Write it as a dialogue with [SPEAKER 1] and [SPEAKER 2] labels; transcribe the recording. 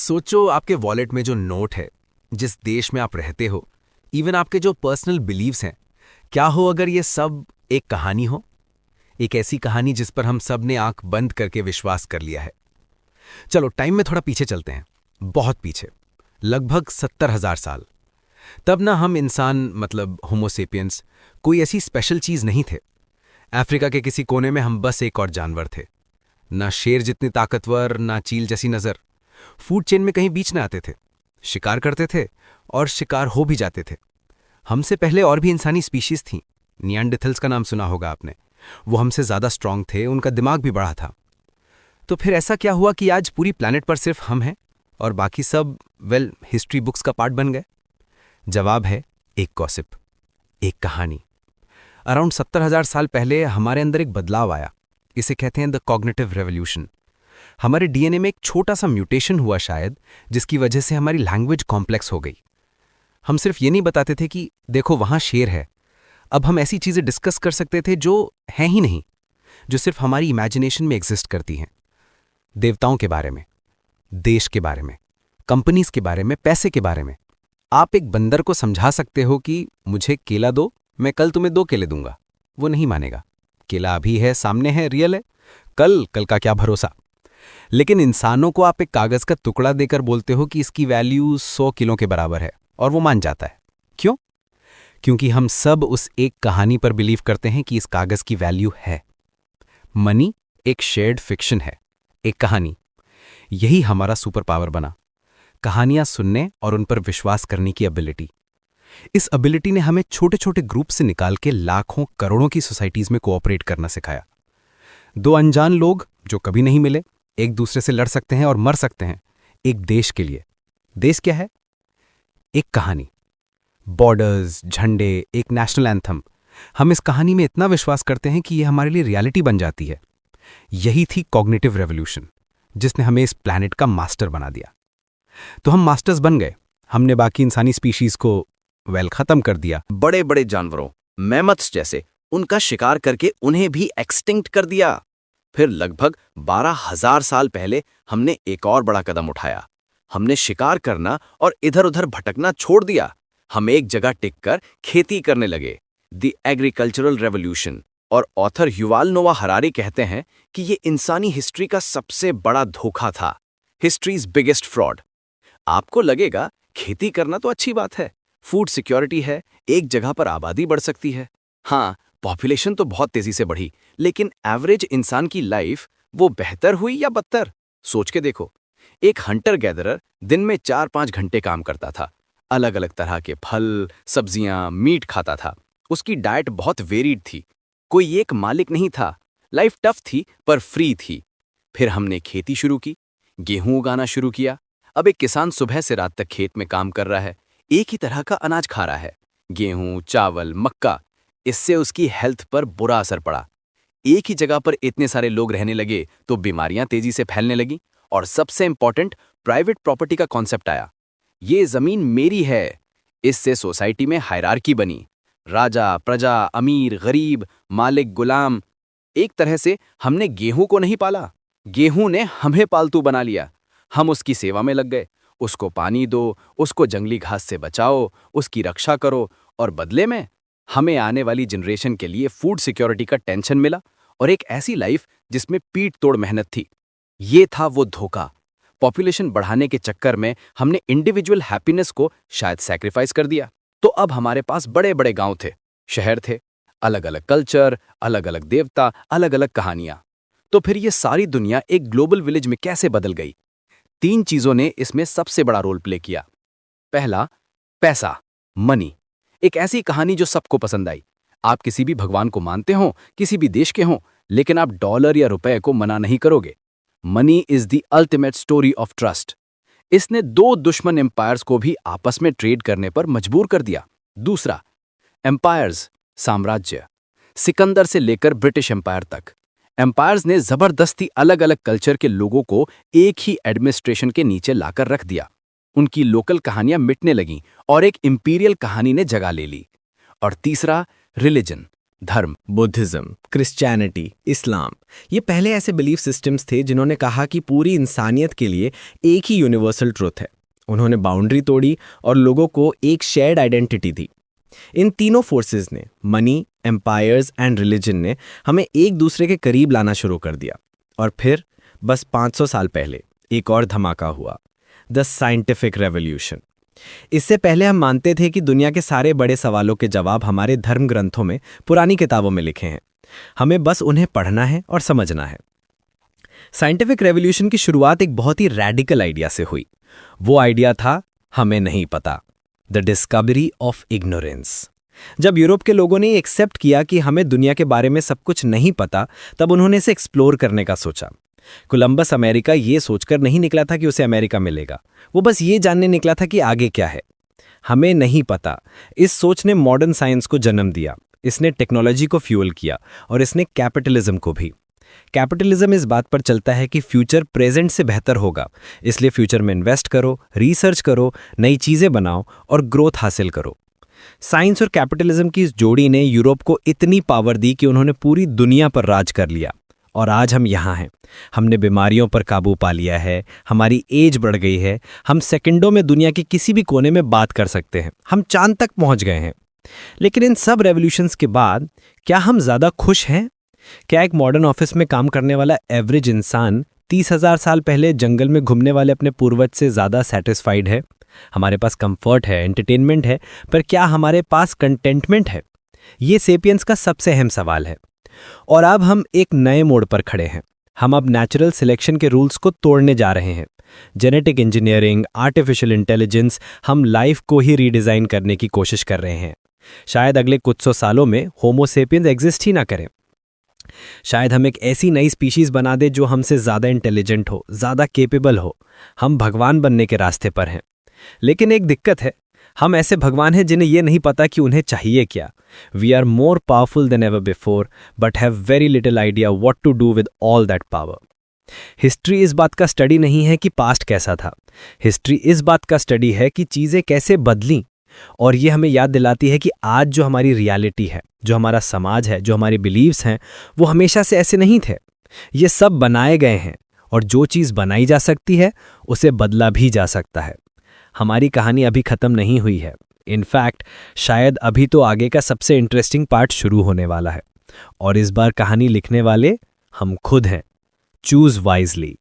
[SPEAKER 1] सोचो आपके वॉलेट में जो नोट है, जिस देश में आप रहते हो, इवन आपके जो पर्सनल बिलीव्स हैं, क्या हो अगर ये सब एक कहानी हो? एक ऐसी कहानी जिस पर हम सब ने आंख बंद करके विश्वास कर लिया है। चलो टाइम में थोड़ा पीछे चलते हैं, बहुत पीछे, लगभग 70,000 साल। तब ना हम इंसान मतलब होमोसेपियंस कोई ऐसी स्पेशल चीज नहीं थे। अफ्रीका के किसी कोने में हम बस एक और जानवर थे। ना शेर जितनी ताकतवर, ना चील जैसी नजर। फूड चेन में कहीं बीच न आते थे। शिकार करते थे और शिकार हो भी जाते थे। हमसे पहले और भी इंसानी स्पीशीज थी। नियांडरथल्स का नाम सुना होगा आपने। वो हमसे ज्यादा स्ट्रांग थे, उनका दिमाग भी बड़ा था। तो फिर ऐसा क्या हुआ कि आज पूरी प्लैनेट पर सिर्फ हम हैं और बाकी सब हिस्ट्री बुक्स का पार्ट बन गए? जवाब है एक गॉसिप, एक कहानी। अराउंड 70,000 साल पहले हमारे अंदर एक बदलाव आया। इसे कहते हैं द कॉग्निटिव रेवोल्यूशन। हमारे डीएनए में एक छोटा सा म्यूटेशन हुआ शायद, जिसकी वजह से हमारी लैंग्वेज कॉम्प्लेक्स हो गई। हम सिर्फ ये नहीं बताते थे कि देखो वहां शेर है। अब हम ऐसी चीजें डिस्कस कर सकते थे जो हैं ही नहीं, जो सिर्फ हमारी इमेजिनेशन में एग्जिस्ट करती हैं। देवताओं के बारे में, देश के बारे में, कंपनीज के बारे में, पैसे के बारे में। आप एक बंदर को समझा सकते हो कि मुझे केला दो, मैं कल तुम्हें 2 केले दूंगा। वो नहीं मानेगा। केला अभी है, सामने है, रियल है। कल कल का क्या भरोसा। लेकिन इंसानों को आप एक कागज का टुकड़ा देकर बोलते हो कि इसकी वैल्यू 100 किलो के बराबर है और वो मान जाता है। क्यों? क्योंकि हम सब उस एक कहानी पर बिलीव करते हैं कि इस कागज की वैल्यू है। मनी एक शेयर्ड फिक्शन है, एक कहानी। यही हमारा सुपर पावर बना। कहानियां सुनने और उन पर विश्वास करने की एबिलिटी। इस एबिलिटी ने हमें छोटे छोटे ग्रुप से निकाल के लाखों करोड़ों की सोसाइटीज में कोऑपरेट करना सिखाया। 2 अनजान लोग जो कभी नहीं मिले एक दूसरे से लड़ सकते हैं और मर सकते हैं, एक देश के लिए। देश क्या है? एक कहानी। बॉर्डर्स, झंडे, एक नेशनल एंथम। हम इस कहानी में इतना विश्वास करते हैं कि यह हमारे लिए रियलिटी बन जाती है। यही थी कॉग्निटिव रेवोल्यूशन, जिसने हमें इस प्लैनेट का मास्टर बना दिया। तो हम मास्टर्स बन गए। हमने बाकी इंसानी स्पीशीज को खत्म कर दिया।
[SPEAKER 2] बड़े बड़े जानवरों, मैमथ्स जैसे, उनका शिकार करके उन्हें भी एक्सटिंक्ट कर दिया। फिर लगभग 12,000 साल पहले हमने एक और बड़ा कदम उठाया। हमने शिकार करना और इधर उधर भटकना छोड़ दिया। हम एक जगह टिककर खेती करने लगे। The agricultural revolution. और ऑथर युवाल नोआ हरारी कहते हैं कि ये इंसानी हिस्ट्री का सबसे बड़ा धोखा था। Histories biggest fraud. आपको लगेगा खेती करना तो अच्छी बात है, फूड सिक्योरिटी है, एक जगह पर आबादी बढ़ सकती है। हाँ, पॉपुलेशन तो बहुत तेजी से बढ़ी, लेकिन एवरेज इंसान की लाइफ वो बेहतर हुई या बदतर? सोच के देखो। एक हंटर गैदरर दिन में 4-5 घंटे काम करता था। अलग अलग तरह के फल, सब्जियां, मीट खाता था। उसकी डाइट बहुत वेरीड थी। कोई एक मालिक नहीं था। लाइफ टफ थी पर फ्री थी। फिर हमने खेती शुरू की, गेहूं उगाना शुरू किया। अब एक किसान सुबह से रात तक खेत में काम कर रहा है, एक ही तरह का अनाज खा रहा है, गेहूं, चावल, मक्का। इससे उसकी हेल्थ पर बुरा असर पड़ा। एक ही जगह पर इतने सारे लोग रहने लगे तो बीमारियां तेजी से फैलने लगी। और सबसे इंपॉर्टेंट, प्राइवेट प्रॉपर्टी का कॉन्सेप्ट आया। ये जमीन मेरी है। इससे सोसाइटी में हायरार्की बनी। राजा, प्रजा, अमीर, गरीब, मालिक, गुलाम। एक तरह से हमने गेहूं को नहीं पाला, गेहूं ने हमें पालतू बना लिया। हम उसकी सेवा में लग गए। उसको पानी दो, उसको जंगली घास से बचाओ, उसकी रक्षा करो, और बदले में हमें आने वाली जनरेशन के लिए फूड सिक्योरिटी का टेंशन मिला और एक ऐसी लाइफ जिसमें पीठ तोड़ मेहनत थी। ये था वो धोखा। पॉपुलेशन बढ़ाने के चक्कर में हमने इंडिविजुअल हैप्पीनेस को शायद सैक्रिफाइस कर दिया। तो अब हमारे पास बड़े बड़े गांव थे, शहर थे, अलग अलग कल्चर, अलग अलग देवता, अलग अलग कहानियां। तो फिर ये सारी दुनिया एक ग्लोबल विलेज में कैसे बदल गई? 3 चीजों ने इसमें सबसे बड़ा रोल प्ले किया। पहला, पैसा, मनी। एक ऐसी कहानी जो सबको पसंद आई। आप किसी भी भगवान को मानते हो, किसी भी देश के हो, लेकिन आप डॉलर या रुपए को मना नहीं करोगे। Money is the ultimate story of trust. इसने 2 दुश्मन एम्पायर्स को भी आपस में ट्रेड करने पर मजबूर कर दिया। दूसरा, एम्पायर्स, साम्राज्य। सिकंदर से लेकर ब्रिटिश एम्पायर तक एम्पायर्स ने जबरदस्ती अलग अलग कल्चर के लोगों को एक ही एडमिनिस्ट्रेशन के नीचे लाकर रख दिया। उनकी लोकल कहानियां मिटने लगीं और एक इंपीरियल कहानी ने जगह ले ली। और तीसरा, रिलीजन, धर्म।
[SPEAKER 3] बुद्धिज्म, क्रिश्चियनिटी, इस्लाम, ये पहले ऐसे बिलीफ सिस्टम्स थे जिन्होंने कहा कि पूरी इंसानियत के लिए एक ही यूनिवर्सल ट्रुथ है। उन्होंने बाउंड्री तोड़ी और लोगों को एक शेयर्ड आइडेंटिटी दी। इन तीनों फोर्सेस ने, मनी, एम्पायर्स एंड रिलीजन ने, हमें एक दूसरे के करीब लाना शुरू कर दिया। और फिर बस 500 साल पहले एक और धमाका हुआ, द साइंटिफिक रेवोल्यूशन। इससे पहले हम मानते थे कि दुनिया के सारे बड़े सवालों के जवाब हमारे धर्म ग्रंथों में, पुरानी किताबों में लिखे हैं। हमें बस उन्हें पढ़ना है और समझना है। साइंटिफिक रेवोल्यूशन की शुरुआत एक बहुत ही रैडिकल आइडिया से हुई। वो आइडिया था, हमें नहीं पता, द डिस्कवरी ऑफ इग्नोरेंस। जब यूरोप के लोगों ने एक्सेप्ट किया कि हमें दुनिया के बारे में सब कुछ नहीं पता, तब उन्होंने इसे एक्सप्लोर करने का सोचा। कोलंबस अमेरिका ये सोचकर नहीं निकला था कि उसे अमेरिका मिलेगा, वो बस ये जानने निकला था कि आगे क्या है। हमें नहीं पता, इस सोच ने मॉडर्न साइंस को जन्म दिया, इसने टेक्नोलॉजी को फ्यूल किया और इसने कैपिटलिज्म को भी। कैपिटलिज्म इस बात पर चलता है कि फ्यूचर प्रेजेंट से बेहतर होगा, इसलिए फ्यूचर में इन्वेस्ट करो, रिसर्च करो, नई चीजें बनाओ और ग्रोथ हासिल करो। साइंस और कैपिटलिज्म की इस जोड़ी ने यूरोप को इतनी पावर दी कि उन्होंने पूरी दुनिया पर राज कर लिया। और आज हम यहाँ हैं। हमने बीमारियों पर काबू पा लिया है, हमारी एज बढ़ गई है, हम सेकंडों में दुनिया के किसी भी कोने में बात कर सकते हैं, हम चांद तक पहुंच गए हैं। लेकिन इन सब रेवोल्यूशंस के बाद क्या हम ज्यादा खुश हैं? क्या एक मॉडर्न ऑफिस में काम करने वाला एवरेज इंसान 30,000 साल पहले जंगल में घूमने वाले अपने पूर्वज से ज्यादा सेटिस्फाइड है? हमारे पास कंफर्ट है, एंटरटेनमेंट है, पर क्या हमारे पास कंटेंटमेंट है? ये सेपियंस का सबसे अहम सवाल है। और अब हम एक नए मोड़ पर खड़े हैं। हम अब नेचुरल सिलेक्शन के रूल्स को तोड़ने जा रहे हैं। जेनेटिक इंजीनियरिंग, आर्टिफिशियल इंटेलिजेंस, हम लाइफ को ही रीडिज़ाइन करने की कोशिश कर रहे हैं। शायद अगले कुछ सौ सालों में होमो सेपियंस एग्जिस्ट ही ना करें। शायद हम एक ऐसी नई स्पीशीज बना दे जो हमसे ज़्यादा इंटेलिजेंट हो, ज़्यादा केपेबल हो। हम भगवान बनने के रास्ते पर हैं। लेकिन एक दिक्कत है, हम ऐसे भगवान हैं जिन्हें यह नहीं पता कि उन्हें चाहिए क्या। We are more powerful than ever before but have very little idea what to do with all that power. History इस बात का स्टडी नहीं है कि पास्ट कैसा था। हिस्ट्री इस बात का स्टडी है कि चीज़ें कैसे बदलीं। और ये हमें याद दिलाती है कि आज जो हमारी रियलिटी है, जो हमारा समाज है, जो हमारे बिलीव्स हैं, वो हमेशा से ऐसे नहीं थे। ये सब बनाए गए हैं और जो चीज़ बनाई जा सकती है उसे बदला भी जा सकता है। हमारी कहानी अभी खत्म नहीं हुई है। इनफैक्ट शायद अभी तो आगे का सबसे इंटरेस्टिंग पार्ट शुरू होने वाला है। और इस बार कहानी लिखने वाले हम खुद हैं। Choose wisely.